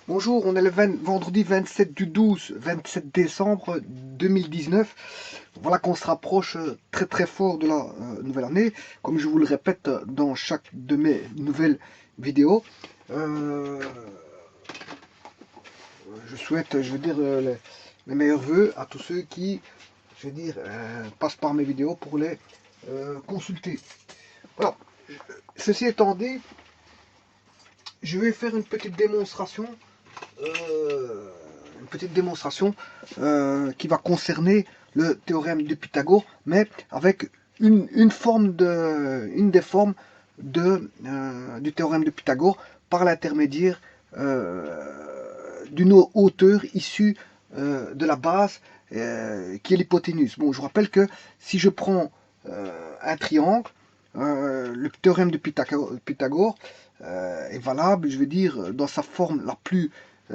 Bonjour, on est le vendredi 27 du 12, 27 décembre 2019. Voilà qu'on se rapproche très très fort de la nouvelle année. Comme je vous le répète dans chaque de mes nouvelles vidéos, euh, je souhaite, je veux dire, les meilleurs vœux à tous ceux qui, je veux dire, passent par mes vidéos pour les consulter. Voilà. Ceci étant dit, je vais faire euh, une petite démonstration qui va concerner le théorème de Pythagore, mais avec une des formes du théorème de Pythagore par l'intermédiaire d'une hauteur issue de la base qui est l'hypoténuse. Bon, je vous rappelle que si je prends un triangle, le théorème de Pythagore est valable, je veux dire, dans sa forme la plus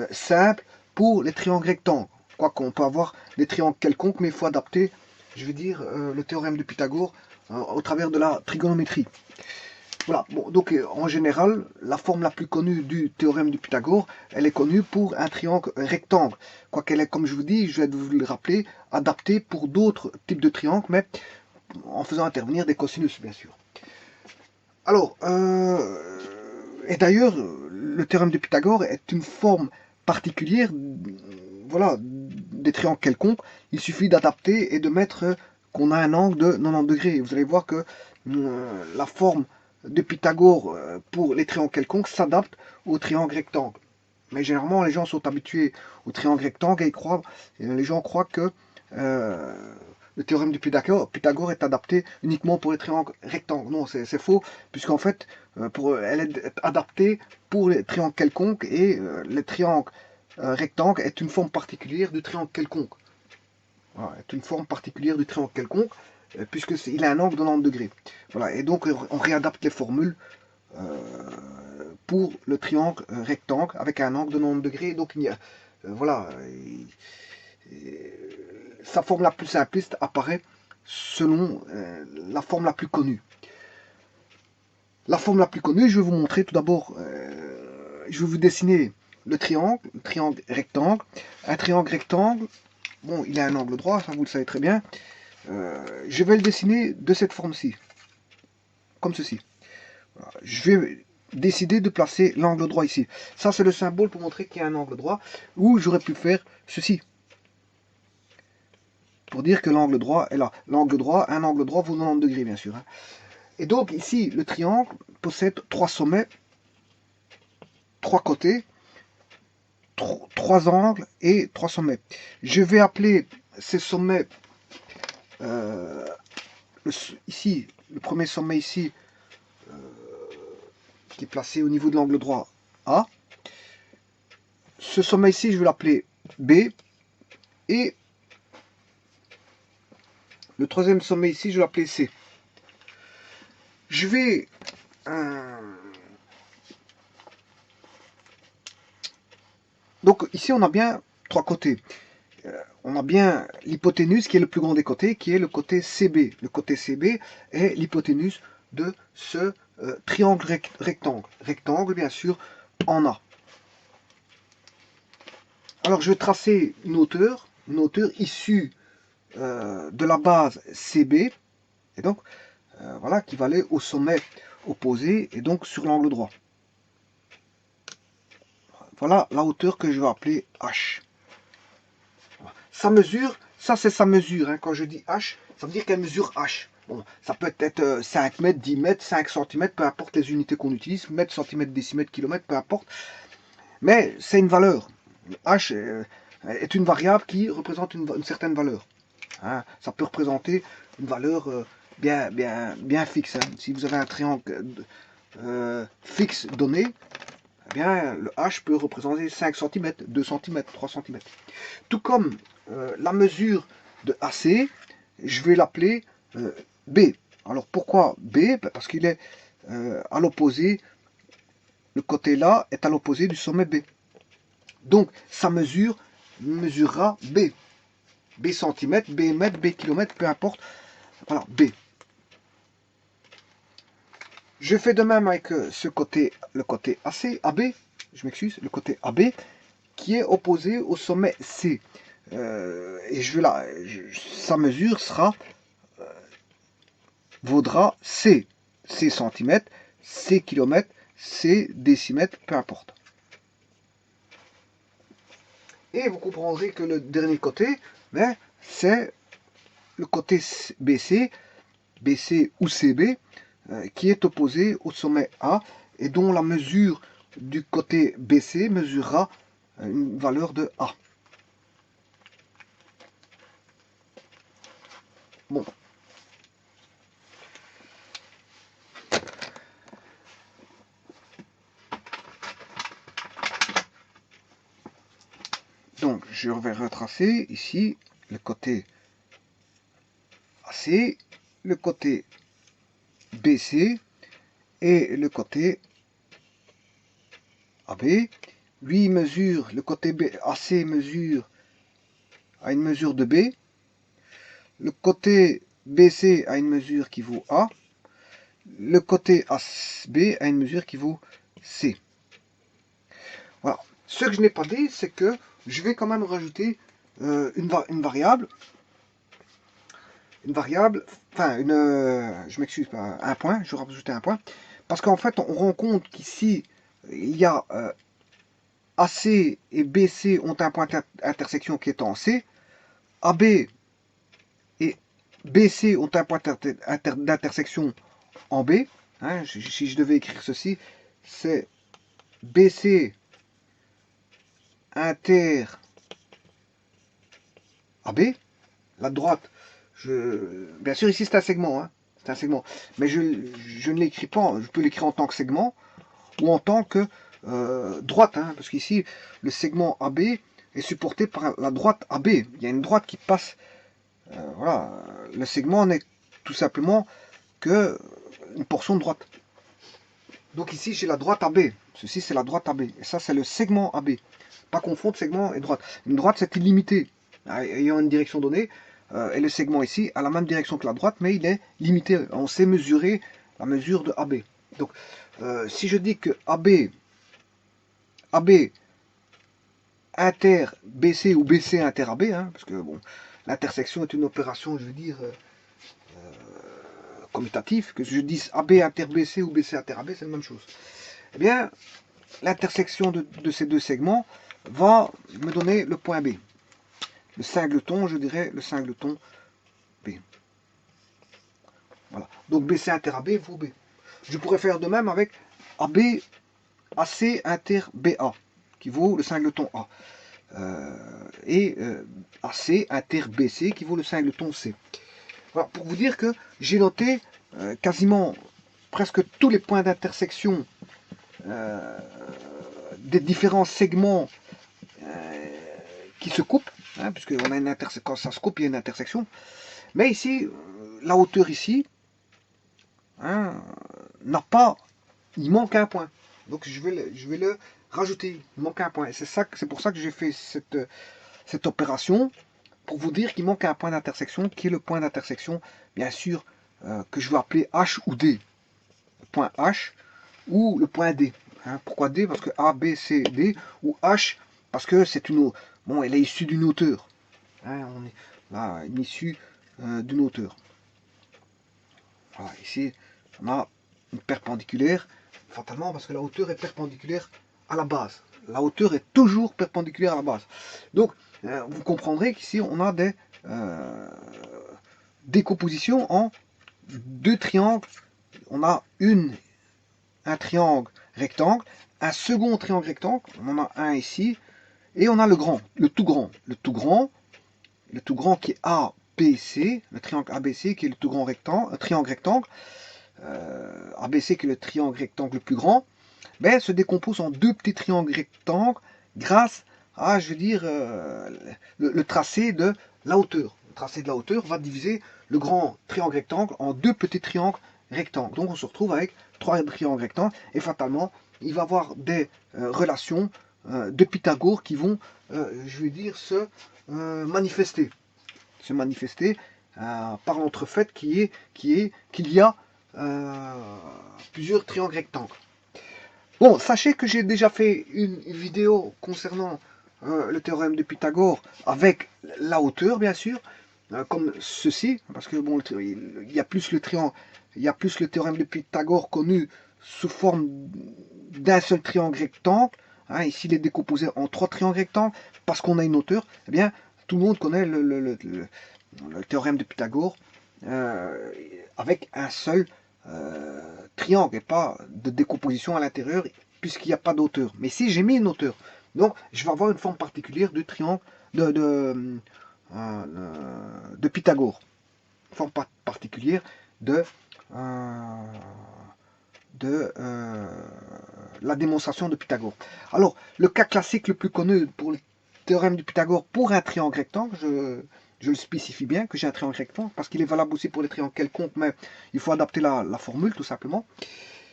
simple pour les triangles rectangles. Quoi qu'on peut avoir des triangles quelconques, mais il faut adapter, je veux dire, le théorème de Pythagore au travers de la trigonométrie. Voilà, bon, donc en général, la forme la plus connue du théorème de Pythagore, elle est connue pour un triangle rectangle. Quoiqu'elle est, comme je vous dis, je vais vous le rappeler, adaptée pour d'autres types de triangles, mais en faisant intervenir des cosinus, bien sûr. Alors, et d'ailleurs, le théorème de Pythagore est une forme particulière, voilà, des triangles quelconques. Il suffit d'adapter et de mettre qu'on a un angle de 90 degrés. Vous allez voir que la forme de Pythagore pour les triangles quelconques s'adapte aux triangles rectangles. Mais généralement, les gens sont habitués aux triangles rectangles et les gens croient que euh, le théorème de Pythagore est adapté uniquement pour les triangles rectangles. Non, c'est faux, puisqu'en fait, elle est adaptée pour les triangles quelconques et les triangles rectangles est une forme particulière du triangle quelconque. Voilà, est une forme particulière du triangle quelconque, puisqu'il a un angle de 90 degrés. Voilà, et donc on réadapte les formules pour le triangle rectangle avec un angle de 90 degrés. Donc voilà, sa forme la plus simpliste apparaît selon la forme la plus connue. La forme la plus connue, je vais vous montrer tout d'abord, je vais vous dessiner le triangle rectangle. Un triangle rectangle, bon, il a un angle droit, ça vous le savez très bien. Je vais le dessiner de cette forme-ci, comme ceci. Voilà. Je vais décider de placer l'angle droit ici. Ça, c'est le symbole pour montrer qu'il y a un angle droit, ou j'aurais pu faire ceci, pour dire que l'angle droit est là. L'angle droit, un angle droit vaut 90 degrés, bien sûr. Hein. Et donc, ici, le triangle possède trois sommets, trois côtés, trois angles et trois sommets. Je vais appeler ces sommets, euh, ici, le premier sommet ici, qui est placé au niveau de l'angle droit A. Ce sommet ici, je vais l'appeler B. Et le troisième sommet ici, je vais l'appeler C. Je vais... donc ici, on a bien trois côtés. On a bien l'hypoténuse qui est le plus grand des côtés, qui est le côté CB. Le côté CB est l'hypoténuse de ce triangle rectangle. Rectangle, bien sûr, en A. Alors, je vais tracer une hauteur issue de la base CB, et donc, voilà, qui va aller au sommet opposé, et donc sur l'angle droit. Voilà la hauteur que je vais appeler H. Sa mesure, ça c'est sa mesure. Hein. Quand je dis H, ça veut dire qu'elle mesure H. Bon, ça peut être 5 mètres, 10 mètres, 5 cm, peu importe les unités qu'on utilise, mètres, centimètres, décimètres, kilomètres, peu importe. Mais c'est une valeur. H est une variable qui représente une certaine valeur. Hein. Ça peut représenter une valeur bien fixe. Hein. Si vous avez un triangle fixe donné, eh bien, le H peut représenter 5 cm, 2 cm, 3 cm. Tout comme la mesure de AC, je vais l'appeler B. Alors pourquoi B? Parce qu'il est à l'opposé, le côté là est à l'opposé du sommet B. Donc sa mesure mesurera B. B cm, B mètre, B kilomètre, peu importe. Voilà, B. Je fais de même avec ce côté, le côté AC, AB, je m'excuse, le côté AB. qui est opposé au sommet C. Et sa mesure vaudra C. C centimètres, C kilomètres, C décimètres, peu importe. Et vous comprendrez que le dernier côté, c'est le côté BC, BC ou CB, qui est opposé au sommet A, et dont la mesure du côté BC mesurera une valeur de A. Bon. Donc, je vais retracer ici le côté AC, le côté BC et le côté AB. Lui mesure, le côté AC mesure à une mesure de B. Le côté BC a une mesure qui vaut A. Le côté AB a une mesure qui vaut C. Voilà. Ce que je n'ai pas dit, c'est que je vais quand même rajouter une variable. Je m'excuse, un point, je vais rajouter un point. Parce qu'en fait, on rend compte qu'ici, il y a AC et BC ont un point d'intersection qui est en C. AB et BC ont un point d'intersection en B. Hein, si je devais écrire ceci, c'est BC inter AB. La droite, bien sûr ici c'est un segment, hein, c'est un segment, mais je ne l'écris pas, je peux l'écrire en tant que segment ou en tant que droite, hein, parce qu'ici le segment AB est supporté par la droite AB. Il y a une droite qui passe. Voilà, le segment n'est tout simplement que une portion de droite. Donc ici j'ai la droite AB. Ceci c'est la droite AB. Et ça c'est le segment AB. Pas confondre segment et droite. Une droite c'est illimité, ayant une direction donnée. Et le segment ici a la même direction que la droite, mais il est limité. On sait mesurer la mesure de AB. Donc si je dis que AB inter BC ou BC inter AB, hein, parce que bon, l'intersection est une opération, je veux dire, commutative, que je dise AB inter BC ou BC inter AB, c'est la même chose. Eh bien, l'intersection de ces deux segments va me donner le point B. Le singleton, je dirais, le singleton B. Voilà. Donc BC inter AB vaut B. Je pourrais faire de même avec AB AC inter BA, qui vaut le singleton A. AC inter BC, qui vaut le singleton C. Voilà, pour vous dire que j'ai noté quasiment presque tous les points d'intersection des différents segments qui se coupent, hein, puisque on a quand ça se coupe, il y a une intersection. Mais ici, la hauteur ici, hein, n'a pas, il manque un point. Donc je vais le rajouter, il manque un point. Et c'est pour ça que j'ai fait cette opération, pour vous dire qu'il manque un point d'intersection, qui est le point d'intersection, bien sûr, que je vais appeler H ou D. Le point H ou le point D. Hein, pourquoi D? Parce que A, B, C, D, ou H, parce que c'est elle est issue d'une hauteur. Hein, on est là, une issue d'une hauteur. Voilà, ici, on a une perpendiculaire, fatalement, parce que la hauteur est perpendiculaire à la base. La hauteur est toujours perpendiculaire à la base. Donc, vous comprendrez qu'ici, on a des décompositions en deux triangles. On a un triangle rectangle, un second triangle rectangle, on en a un ici, et on a le grand, le tout grand qui est ABC, le triangle ABC qui est le tout grand rectangle, triangle rectangle, ABC qui est le triangle rectangle le plus grand, mais se décompose en deux petits triangles rectangles grâce à, je veux dire, le tracé de la hauteur. Le tracé de la hauteur va diviser le grand triangle rectangle en deux petits triangles rectangles. Donc on se retrouve avec trois triangles rectangles et fatalement il va y avoir des relations de Pythagore qui vont, je veux dire, se manifester par l'entrefaite qu'il y a plusieurs triangles rectangles. Bon, sachez que j'ai déjà fait une vidéo concernant le théorème de Pythagore avec la hauteur, bien sûr, comme ceci, parce que bon, il y a plus le triangle, il y a plus le théorème de Pythagore connu sous forme d'un seul triangle rectangle. Hein, ici, il est décomposé en 3 triangles rectangles parce qu'on a une hauteur. Eh bien, tout le monde connaît le théorème de Pythagore avec un seul triangle et pas de décomposition à l'intérieur puisqu'il n'y a pas d'auteur. Mais si j'ai mis une hauteur, donc je vais avoir une forme particulière de triangle de Pythagore. Une forme particulière de la démonstration de Pythagore. Alors, le cas classique le plus connu pour le théorème de Pythagore pour un triangle rectangle, je le spécifie bien que j'ai un triangle rectangle, parce qu'il est valable aussi pour les triangles quelconques, mais il faut adapter la formule tout simplement.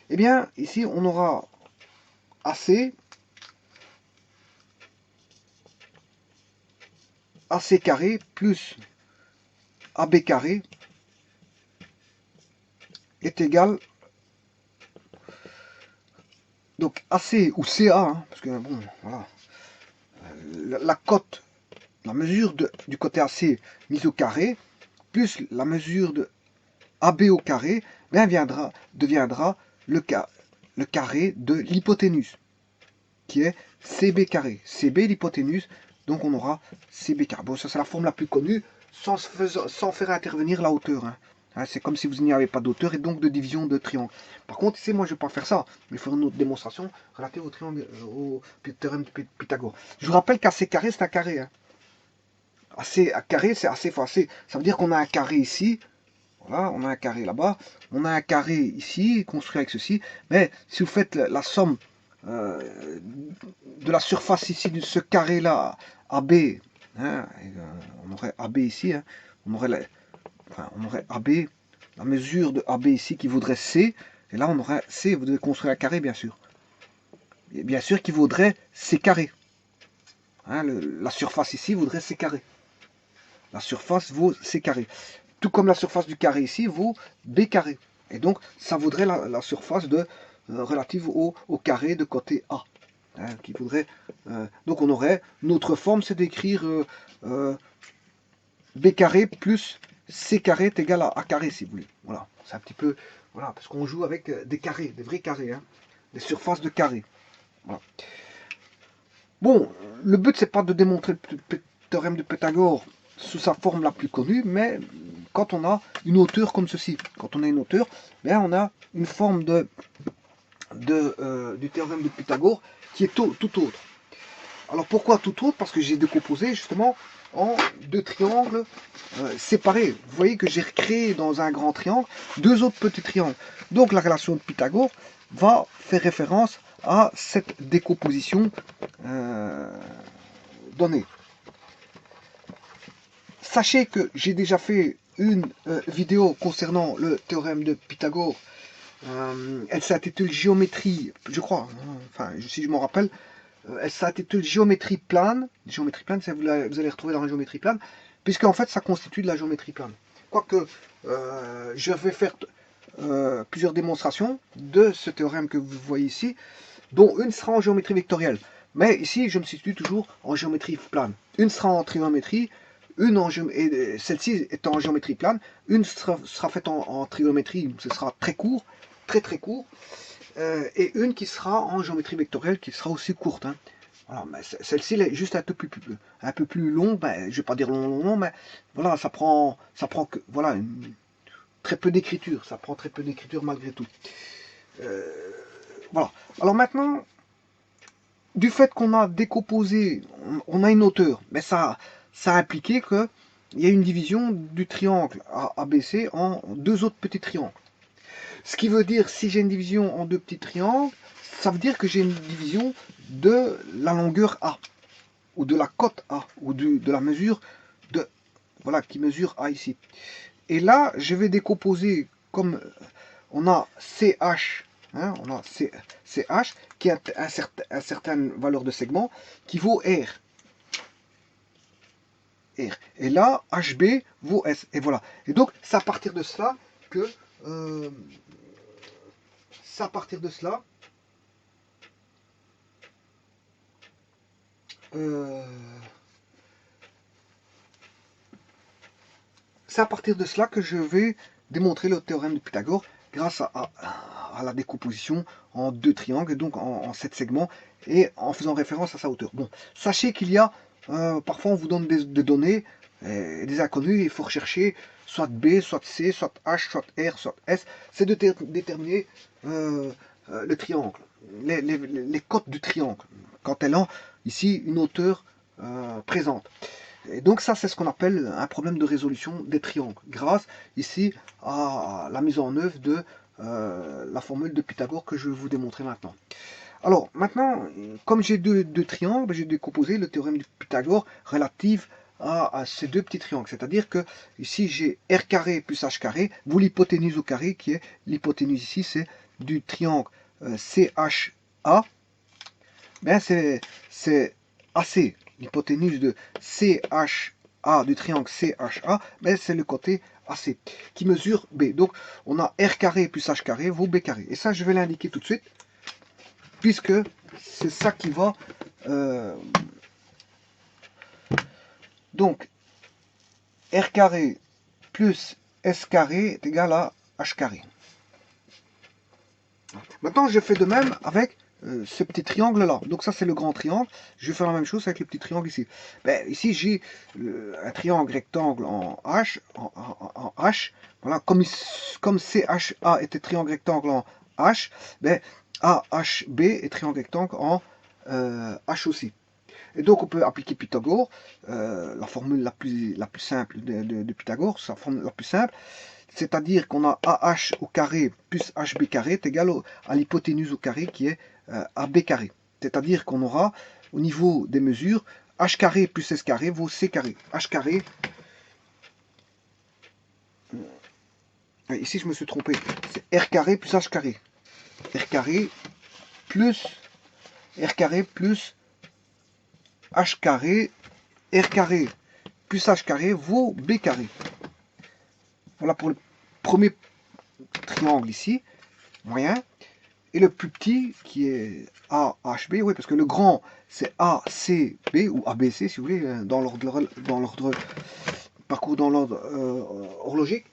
Eh bien, ici, on aura AC carré plus AB carré est égal, donc AC ou CA, hein, parce que bon, voilà, la cote, la mesure du côté AC mise au carré, plus la mesure de AB au carré, bien deviendra le carré de l'hypoténuse, qui est CB carré. CB l'hypoténuse, donc on aura CB carré. Bon, ça c'est la forme la plus connue, sans faire intervenir la hauteur. Hein. Hein, c'est comme si vous n'y avez pas d'auteur et donc de division de triangle. Par contre, ici, moi je ne vais pas faire ça, mais faire une autre démonstration relative au triangle, au théorème de Pythagore. Je vous rappelle qu'AC carré, c'est un carré. Hein. AC carré, c'est AC fois AC. Ça veut dire qu'on a un carré ici. Voilà, on a un carré là-bas. On a un carré ici, construit avec ceci. Mais si vous faites la somme de la surface ici de ce carré-là, AB, hein, on aurait AB ici, hein, on aurait AB, la mesure de AB ici qui vaudrait C. Et là, on aurait C, vous devez construire un carré, bien sûr. Et bien sûr qui vaudrait C carré. Hein, la surface ici vaudrait C carré. La surface vaut C carré. Tout comme la surface du carré ici vaut B carré. Et donc, ça vaudrait la surface relative au carré de côté A. Hein, qui vaudrait, donc, on aurait, notre forme, c'est d'écrire B carré plus C carré est égal à A carré, si vous voulez. Voilà, c'est un petit peu, voilà, parce qu'on joue avec des carrés, des vrais carrés, hein, des surfaces de carrés. Voilà. Bon, le but, c'est pas de démontrer le théorème de Pythagore sous sa forme la plus connue, mais quand on a une hauteur comme ceci, quand on a une hauteur, bien on a une forme du théorème de Pythagore qui est tout autre. Alors pourquoi tout autre? Parce que j'ai décomposé justement en 2 triangles séparés. Vous voyez que j'ai recréé dans un grand triangle 2 autres petits triangles. Donc la relation de Pythagore va faire référence à cette décomposition donnée. Sachez que j'ai déjà fait une vidéo concernant le théorème de Pythagore. Elle s'intitule Géométrie, je crois, hein, enfin si je m'en rappelle, elle s'intitule Géométrie plane. Géométrie plane, vous allez retrouver dans la géométrie plane, puisque en fait ça constitue de la géométrie plane. Quoique je vais faire plusieurs démonstrations de ce théorème que vous voyez ici, dont une sera en géométrie vectorielle. Mais ici, je me situe toujours en géométrie plane. Une sera en trigonométrie, et celle-ci étant en géométrie plane, une sera faite en trigonométrie, ce sera très court, très court, et une qui sera en géométrie vectorielle, qui sera aussi courte. Hein. Voilà, celle-ci est juste un peu plus longue, ben, je ne vais pas dire long, mais voilà, ça prend que, voilà, très peu d'écriture, ça prend très peu d'écriture malgré tout. Voilà. Alors maintenant, du fait qu'on a décomposé, on a une hauteur, mais ça a impliqué qu'il y a une division du triangle ABC en 2 autres petits triangles. Ce qui veut dire, si j'ai une division en 2 petits triangles, ça veut dire que j'ai une division de la longueur A, ou de la cote A, ou de la mesure de, voilà, qui mesure A ici. Et là, je vais décomposer comme on a CH, hein, on a CH qui a une certaine valeur de segment qui vaut R. Et là, HB vaut S. Et voilà. Et donc, c'est à partir de cela que c'est à partir de cela que je vais démontrer le théorème de Pythagore grâce à la décomposition en deux triangles, et donc en 7 segments, et en faisant référence à sa hauteur. Bon, sachez qu'il y a, parfois on vous donne des données, des inconnus, il faut rechercher soit B, soit C, soit H, soit R, soit S, c'est de déterminer le triangle, les côtes du triangle, quand elle a ici une hauteur présente. Et donc ça, c'est ce qu'on appelle un problème de résolution des triangles, grâce ici à la mise en œuvre de la formule de Pythagore que je vais vous démontrer maintenant. Alors maintenant, comme j'ai deux triangles, j'ai décomposé le théorème de Pythagore relatif à ces deux petits triangles. C'est-à-dire que ici j'ai r carré plus h carré, vous l'hypoténuse au carré, qui est l'hypoténuse ici, c'est du triangle CHA, ben c'est AC. L'hypoténuse de CHA, du triangle CHA, ben c'est le côté AC, qui mesure B. Donc on a R carré plus H carré vaut B carré. Et ça, je vais l'indiquer tout de suite, puisque c'est ça qui va... donc, R carré plus S carré est égal à H carré. Maintenant, je fais de même avec ce petit triangle là. Donc ça, c'est le grand triangle. Je vais faire la même chose avec le petit triangle ici. Ben, ici, j'ai un triangle rectangle en H. En H. Voilà, comme CHA était triangle rectangle en H, ben, AHB est triangle rectangle en H aussi. Et donc on peut appliquer Pythagore, la formule la plus simple de Pythagore, sa formule la plus simple, c'est-à-dire qu'on a AH au carré plus HB carré est égal à l'hypoténuse au carré qui est AB carré. C'est-à-dire qu'on aura au niveau des mesures H carré plus S carré vaut C carré. H carré, ici je me suis trompé, c'est R carré plus H carré. R carré plus H carré, R carré plus H carré vaut B carré. Voilà pour le premier triangle ici, moyen. Et le plus petit qui est AHB, oui, parce que le grand c'est ACB ou ABC si vous voulez, dans l'ordre parcours dans l'ordre horlogique.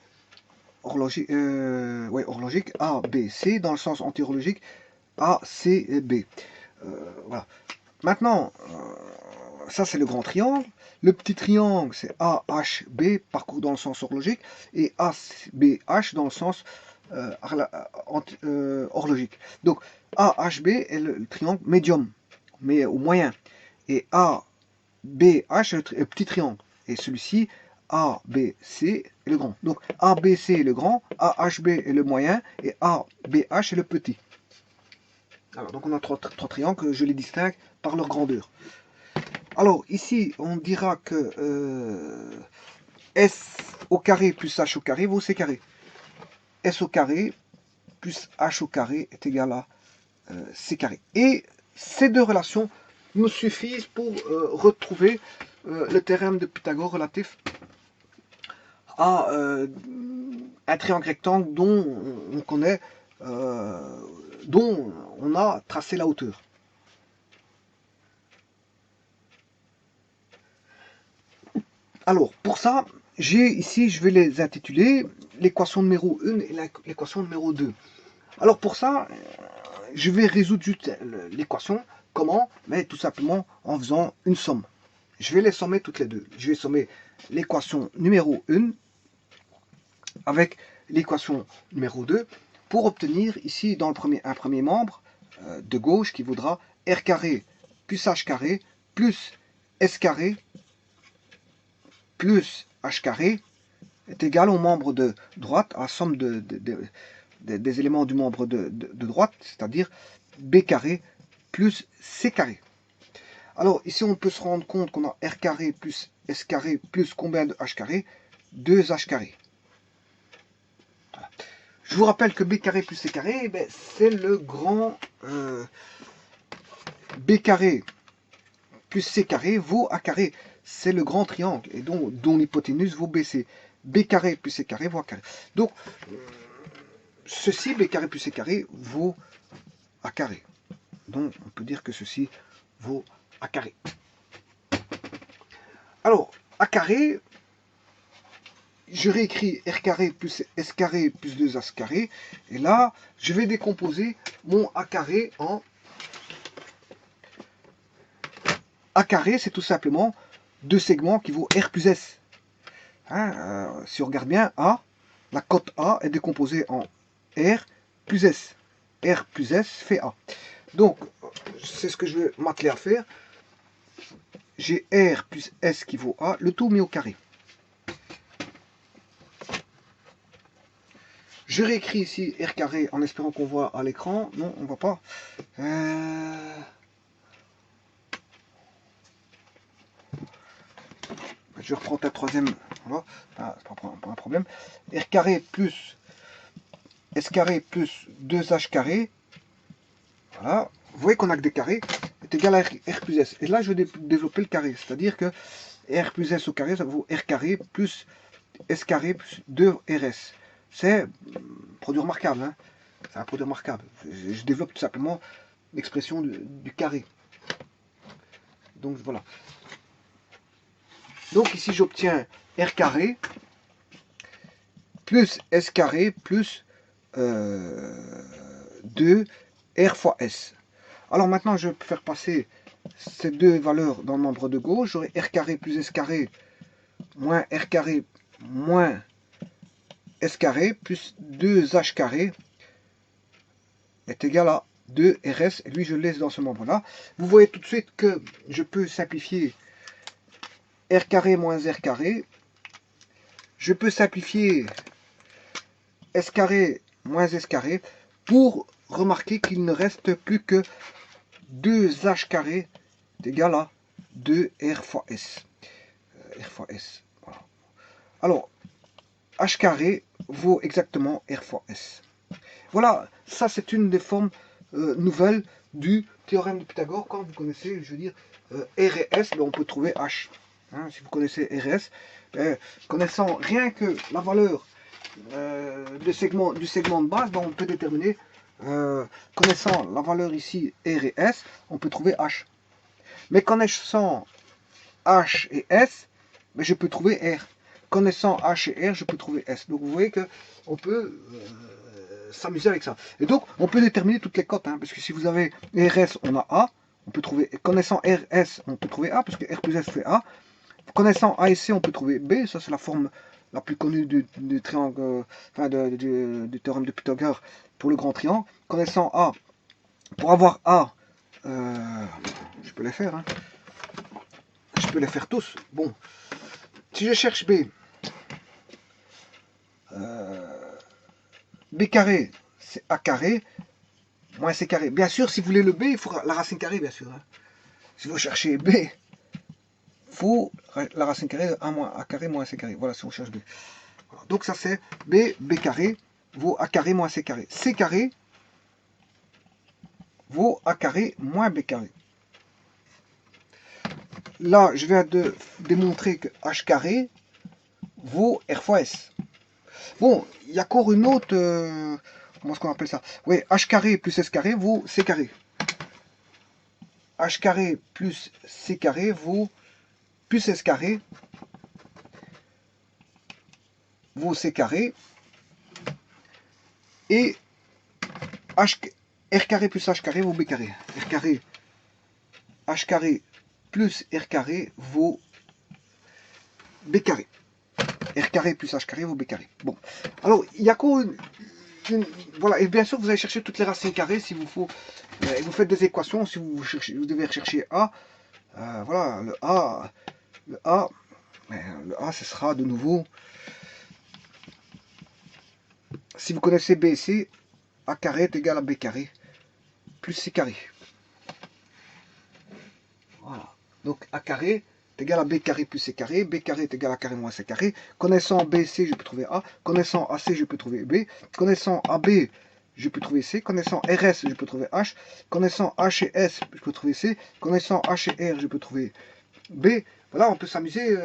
Horlogique, ABC, dans le sens antihorlogique, ACB. Voilà. Maintenant, ça c'est le grand triangle. Le petit triangle c'est AHB, parcours dans le sens horlogique, et ABH dans le sens horlogique. Donc AHB est le triangle médium, mais au moyen. Et ABH est le petit triangle. Et celui-ci, ABC est le grand. Donc ABC est le grand, AHB est le moyen, et ABH est le petit. Alors, donc on a trois triangles, je les distingue par leur grandeur. Alors ici, on dira que S au carré plus H au carré vaut C carré. S au carré plus H au carré est égal à C carré. Et ces deux relations nous suffisent pour retrouver le théorème de Pythagore relatif à un triangle rectangle dont on connaît, dont on a tracé la hauteur. Alors, pour ça, j'ai ici, je vais les intituler l'équation numéro 1 et l'équation numéro 2. Alors pour ça, je vais résoudre juste l'équation. Comment? Mais tout simplement en faisant une somme. Je vais les sommer toutes les deux. Je vais sommer l'équation numéro 1 avec l'équation numéro 2 pour obtenir ici dans un premier membre de gauche qui vaudra R carré plus H carré plus S carré plus H carré est égal au membre de droite, à la somme des éléments du membre de droite, c'est-à-dire B carré plus C carré. Alors ici on peut se rendre compte qu'on a R carré plus S carré plus combien de H carré? 2H carré. Voilà. Je vous rappelle que B carré plus C carré, ben, c'est le grand B carré plus C carré vaut A carré. C'est le grand triangle, et dont l'hypoténuse vaut BC. B carré plus C carré vaut A carré. Donc, ceci, B carré plus C carré, vaut A carré. Donc, on peut dire que ceci vaut A carré. Alors, A carré, je réécris R carré plus S carré plus 2H carré. Et là, je vais décomposer mon A carré en... A carré, c'est tout simplement deux segments qui vaut R plus S. Hein, si on regarde bien, A, la cote A est décomposée en R plus S. R plus S fait A. Donc, c'est ce que je vais m'atteler à faire. J'ai R plus S qui vaut A, le tout mis au carré. Je réécris ici R carré en espérant qu'on voit à l'écran. Non, on ne voit pas. Je reprends un troisième. Voilà. Ah, c'est pas un problème. R carré plus S carré plus 2H carré. Voilà. Vous voyez qu'on a que des carrés. Est égal à R plus S. Et là, je vais développer le carré. C'est-à-dire que R plus S au carré, ça vaut R carré plus S carré plus 2RS. C'est un produit remarquable. Hein. C'est un produit remarquable. Je développe tout simplement l'expression du carré. Donc voilà. Donc ici j'obtiens R carré plus S carré plus 2 R fois S. Alors maintenant je peux faire passer ces deux valeurs dans le membre de gauche. J'aurai R carré plus S carré moins R carré moins S carré plus 2H carré est égal à 2RS. Et lui je le laisse dans ce membre là. Vous voyez tout de suite que je peux simplifier R carré moins R carré. Je peux simplifier S carré moins S carré pour remarquer qu'il ne reste plus que 2H carré est égal à 2R fois S. R fois S. Voilà. Alors, H carré vaut exactement R fois S. Voilà, ça c'est une des formes nouvelles du théorème de Pythagore. Quand vous connaissez, je veux dire, R et S, ben on peut trouver H. Hein, si vous connaissez R et S, ben, connaissant rien que la valeur du segment de base, ben on peut déterminer, connaissant la valeur ici R et S, on peut trouver H. Mais connaissant H et S, ben je peux trouver R. Connaissant H et R, je peux trouver S. Donc vous voyez qu'on peut s'amuser avec ça. Et donc on peut déterminer toutes les cotes, hein, parce que si vous avez RS, on a A. On peut trouver, connaissant RS, on peut trouver A, parce que R plus S fait A. Connaissant A et C, on peut trouver B. Ça c'est la forme la plus connue du triangle, enfin du théorème de Pythagore pour le grand triangle. Connaissant A, pour avoir A, je peux les faire, hein. Je peux les faire tous. Bon, si je cherche B, B carré, c'est A carré, moins C carré. Bien sûr, si vous voulez le B, il faut la racine carrée, bien sûr. Hein. Si vous cherchez B, il faut la racine carrée de A moins A carré moins C carré. Voilà, si on cherche B. Voilà. Donc ça c'est B, B carré vaut A carré moins C carré. C carré vaut A carré moins B carré. Là, je viens de démontrer que H carré vaut R fois S. Bon, il y a encore une autre... comment est-ce qu'on appelle ça? Oui, H carré plus S carré vaut C carré. H carré plus C carré vaut plus S carré vaut C carré. Et R carré plus H carré vaut B carré. R carré, H carré plus R carré vaut B carré. R carré plus H carré vaut B carré. Bon, alors il y a quoi voilà, et bien sûr vous allez chercher toutes les racines carrées s'il vous faut. Vous faites des équations, si vous cherchez, vous devez rechercher A. Voilà, le A, ce sera de nouveau, si vous connaissez B et C, A carré est égal à B carré plus C carré. Voilà, donc A carré est égal à B carré plus C carré, B carré est égal à carré moins C carré. Connaissant BC, je peux trouver A. Connaissant AC, je peux trouver B. Connaissant AB, je peux trouver C. Connaissant RS, je peux trouver H. Connaissant H et S, je peux trouver C. Connaissant H et R, je peux trouver B. Voilà, on peut s'amuser.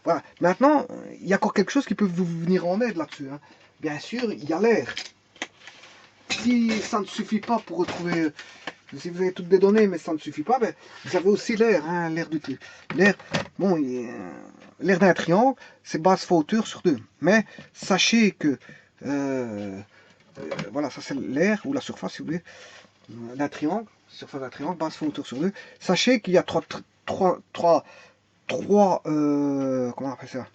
Voilà. Maintenant, il y a encore quelque chose qui peut vous venir en aide là-dessus. Hein. Bien sûr, il y a l'air. Si ça ne suffit pas pour retrouver Si vous avez toutes des données, mais ça ne suffit pas, ben, vous avez aussi l'air, hein, l'air du truc. L'air, bon, l'air d'un triangle, c'est base fois hauteur sur 2. Mais sachez que, voilà, ça c'est l'air, ou la surface, si vous voulez, d'un triangle, surface d'un triangle, base fois hauteur sur 2. Sachez qu'il y a trois comment on appelle ça,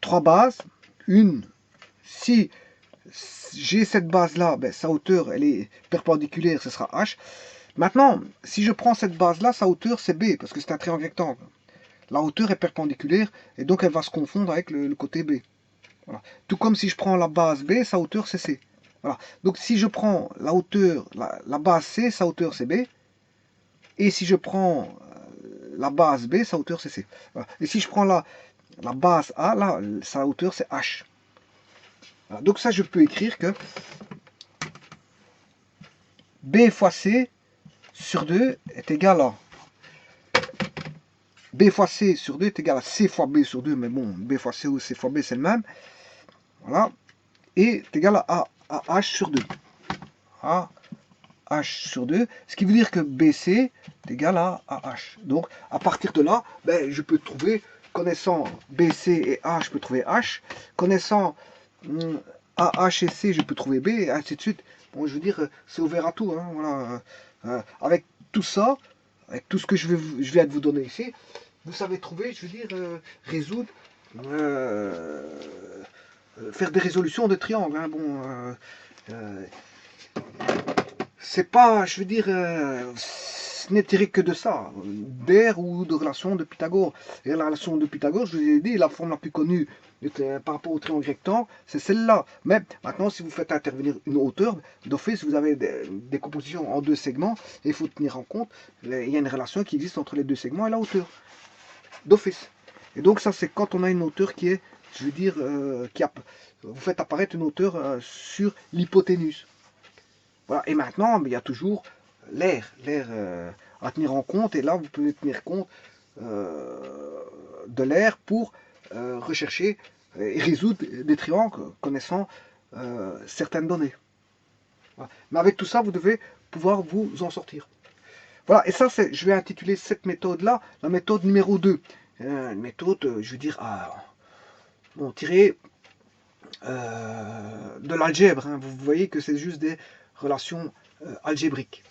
trois bases. Une, si j'ai cette base-là, ben, sa hauteur, elle est perpendiculaire, ce sera H. Maintenant, si je prends cette base-là, sa hauteur, c'est B, parce que c'est un triangle rectangle. La hauteur est perpendiculaire, et donc elle va se confondre avec le côté B. Voilà. Tout comme si je prends la base B, sa hauteur, c'est C. Voilà. Donc si je prends la hauteur, la base C, sa hauteur, c'est B. Et si je prends la base B, sa hauteur, c'est C. Voilà. Et si je prends la base A, là, sa hauteur, c'est H. Voilà. Donc ça, je peux écrire que B fois C sur 2 est égal à B fois C sur 2 est égal à C fois B sur 2, mais bon, B fois C ou C fois B, c'est le même. Voilà. Et est égal à H sur 2. A H sur 2, ce qui veut dire que BC est égal à H. Donc, à partir de là, ben, je peux trouver, connaissant BC et A, je peux trouver H. Connaissant AH et C, je peux trouver B, et ainsi de suite. Bon, je veux dire, c'est ouvert à tout. Hein, voilà. Avec tout ça, avec tout ce que je viens de vous donner ici, vous savez trouver, je veux dire, résoudre, faire des résolutions de triangles. Hein, bon, c'est pas, je veux dire, ce n'est tiré que de ça, d'air ou de relation de Pythagore. Et la relation de Pythagore, je vous ai dit, la forme la plus connue par rapport au triangle rectangle, c'est celle-là. Mais maintenant, si vous faites intervenir une hauteur, d'office, vous avez des compositions en deux segments, et il faut tenir en compte, il y a une relation qui existe entre les deux segments et la hauteur, d'office. Et donc ça, c'est quand on a une hauteur qui est, je veux dire, vous faites apparaître une hauteur sur l'hypoténuse. Voilà. Et maintenant, il y a toujours l'air à tenir en compte. Et là, vous pouvez tenir compte de l'air pour rechercher et résoudre des triangles connaissant certaines données. Voilà. Mais avec tout ça, vous devez pouvoir vous en sortir. Voilà, et ça, je vais intituler cette méthode-là la méthode numéro 2. Une méthode, je veux dire, bon, tirée de l'algèbre. Hein. Vous voyez que c'est juste des relations algébriques.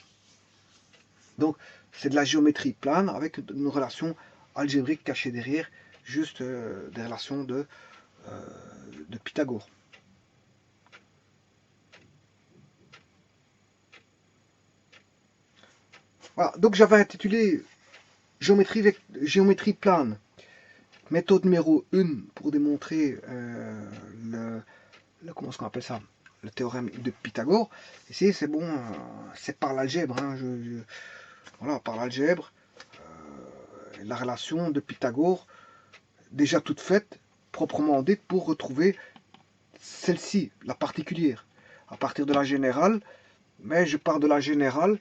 Donc, c'est de la géométrie plane avec une relation algébrique cachée derrière, juste des relations de Pythagore. Voilà, donc j'avais intitulé géométrie plane, méthode numéro 1 pour démontrer comment est-ce qu'on appelle ça, le théorème de Pythagore. Ici, c'est bon, c'est par l'algèbre. Hein, voilà, par l'algèbre, la relation de Pythagore, déjà toute faite, proprement dite, pour retrouver celle-ci, la particulière, à partir de la générale. Mais je pars de la générale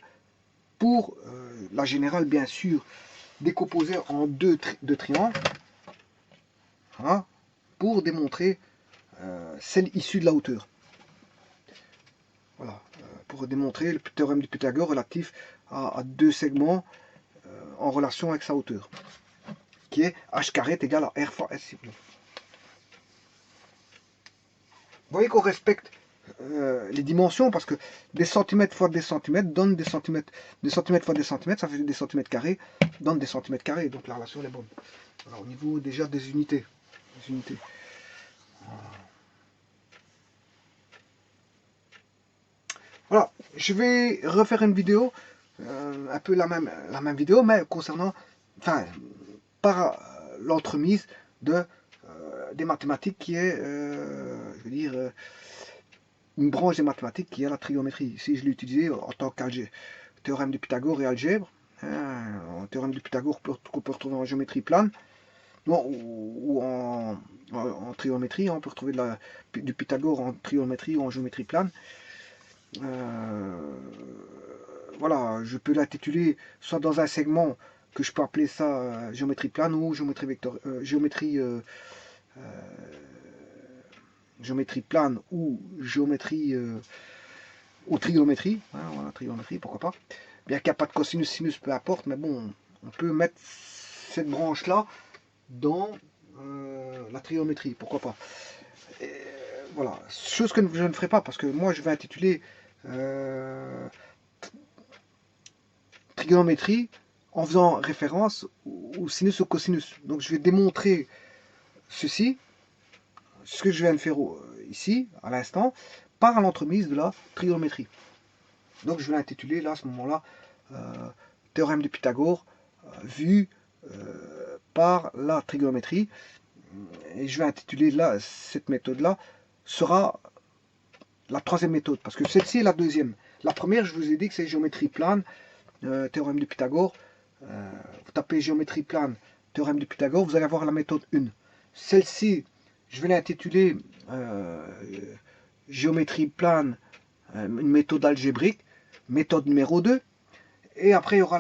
pour la générale, bien sûr, décomposée en deux triangles, hein, pour démontrer celle issue de la hauteur. Voilà, pour démontrer le théorème de Pythagore relatif à deux segments en relation avec sa hauteur, qui est h carré est égal à r fois s. Vous voyez qu'on respecte les dimensions, parce que des centimètres fois des centimètres donnent des centimètres fois des centimètres, ça fait des centimètres carrés, donne des centimètres carrés, donc la relation est bonne. Alors, au niveau déjà des unités. Voilà, je vais refaire une vidéo, un peu la même vidéo, mais concernant, enfin, par l'entremise des mathématiques qui est, je veux dire, une branche des mathématiques qui est la trigonométrie. Ici, je l'ai utilisé en tant que théorème de Pythagore et algèbre. Hein, un théorème de Pythagore qu'on peut retrouver en géométrie plane, non, ou en trigonométrie. On peut retrouver du Pythagore en trigonométrie ou en géométrie plane. Voilà, je peux l'intituler soit dans un segment que je peux appeler ça géométrie plane ou géométrie vectorielle, géométrie plane ou géométrie ou trigonométrie, hein, voilà, trigonométrie, pourquoi pas. Bien qu'il n'y a pas de cosinus, sinus, peu importe, mais bon, on peut mettre cette branche-là dans la trigonométrie, pourquoi pas. Et, voilà, chose que je ne ferai pas, parce que moi je vais intituler trigonométrie en faisant référence au sinus au cosinus. Donc je vais démontrer ceci, ce que je viens de faire ici, à l'instant, par l'entremise de la trigonométrie. Donc je vais l'intituler là, à ce moment-là, théorème de Pythagore, vu par la trigonométrie. Et je vais intituler là, cette méthode-là sera la troisième méthode, parce que celle-ci est la deuxième. La première, je vous ai dit que c'est géométrie plane, théorème de Pythagore. Vous tapez géométrie plane, théorème de Pythagore, vous allez avoir la méthode 1. Celle-ci, je vais l'intituler géométrie plane, une méthode algébrique, méthode numéro 2. Et après, il y aura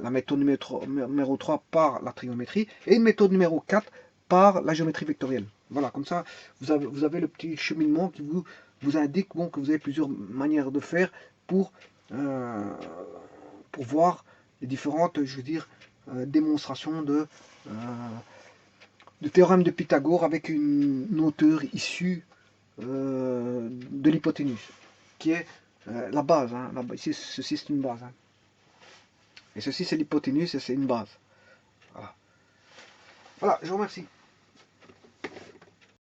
la méthode numéro 3 par la trigonométrie et une méthode numéro 4 par la géométrie vectorielle. Voilà, comme ça, vous avez le petit cheminement qui vous indique bon, que vous avez plusieurs manières de faire pour voir les différentes, je veux dire, démonstrations de théorème de Pythagore avec une hauteur issue de l'hypoténuse, qui est la base. Hein, ici, ceci, c'est une base. Hein. Et ceci, c'est l'hypoténuse et c'est une base. Voilà. Voilà, je vous remercie.